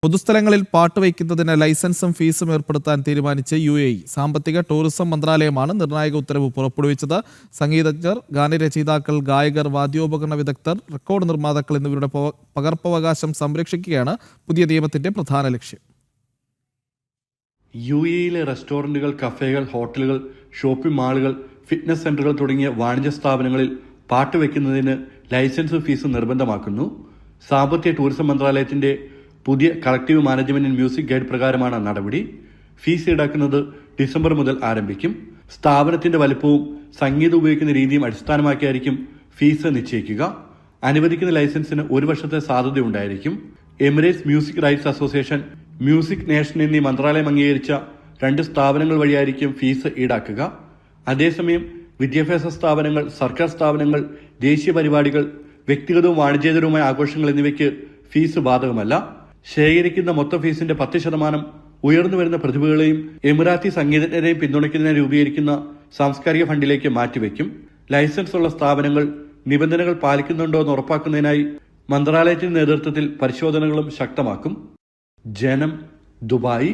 പൊതുസ്ഥലങ്ങളിൽ പാട്ട് വയ്ക്കുന്നതിന് ലൈസൻസും ഫീസും ഏർപ്പെടുത്താൻ തീരുമാനിച്ച് UAE. സാമ്പത്തിക ടൂറിസം മന്ത്രാലയമാണ് നിർണായക ഉത്തരവ് പുറപ്പെടുവിച്ചത്. സംഗീതജ്ഞർ, ഗാനരചയിതാക്കൾ, ഗായകർ, വാദ്യോപകരണ വിദഗ്ധർ, റെക്കോർഡ് നിർമ്മാതാക്കൾ എന്നിവരുടെ പകർപ്പവകാശം സംരക്ഷിക്കുകയാണ് പുതിയ നിയമത്തിന്റെ പ്രധാന ലക്ഷ്യം. UAE-യിലെ റെസ്റ്റോറന്റുകൾ, കഫേകൾ, ഹോട്ടലുകൾ, ഷോപ്പിംഗ് മാളുകൾ, ഫിറ്റ്നസ് സെന്ററുകൾ തുടങ്ങിയ വാണിജ്യ സ്ഥാപനങ്ങളിൽ പാട്ട് വയ്ക്കുന്നതിന് ലൈസൻസും ഫീസും നിർബന്ധമാക്കുന്നു. സാമ്പത്തിക ടൂറിസം മന്ത്രാലയത്തിന്റെ പുതിയ collective management and music guide പ്രകാരമാണ് നടപടി. ഫീസ് ഈടാക്കുന്നത് ഡിസംബർ മുതൽ ആരംഭിക്കും. സ്ഥാപനത്തിന്റെ വലുപ്പവും സംഗീതം ഉപയോഗിക്കുന്ന രീതിയും അടിസ്ഥാനമാക്കിയായിരിക്കും ഫീസ് നിശ്ചയിക്കുക. അനുവദിക്കുന്ന ലൈസൻസിന് 1 വർഷത്തെ സാധ്യതയുണ്ടായിരിക്കും. Emirates music rights association, music nation എന്നീ മന്ത്രാലയം അംഗീകരിച്ച 2 സ്ഥാപനങ്ങൾ വഴിയായിരിക്കും ഫീസ് ഈടാക്കുക. അതേസമയം വിദ്യാഭ്യാസ സ്ഥാപനങ്ങൾ, സർക്കാർ സ്ഥാപനങ്ങൾ, ദേശീയ പരിപാടികൾ, വ്യക്തിഗതവും വാണിജ്യേതരവുമായ ആഘോഷങ്ങൾ എന്നിവയ്ക്ക് ഫീസ് ബാധകമല്ല. ശേഖരിക്കുന്ന മൊത്തം ഫീസിന്റെ 10% ഉയർന്നു വരുന്ന പ്രതിഭകളെയും എമിറാത്തി സംഗീതജ്ഞരെയും പിന്തുണയ്ക്കുന്നതിന് രൂപീകരിക്കുന്ന സാംസ്കാരിക ഫണ്ടിലേക്ക് മാറ്റിവെക്കും. ലൈസൻസ് ഉള്ള സ്ഥാപനങ്ങൾ നിബന്ധനകൾ പാലിക്കുന്നുണ്ടോ എന്ന് ഉറപ്പാക്കുന്നതിനായി മന്ത്രാലയത്തിന്റെ നേതൃത്വത്തിൽ പരിശോധനകളും ശക്തമാക്കും. ജനം, ദുബായ്.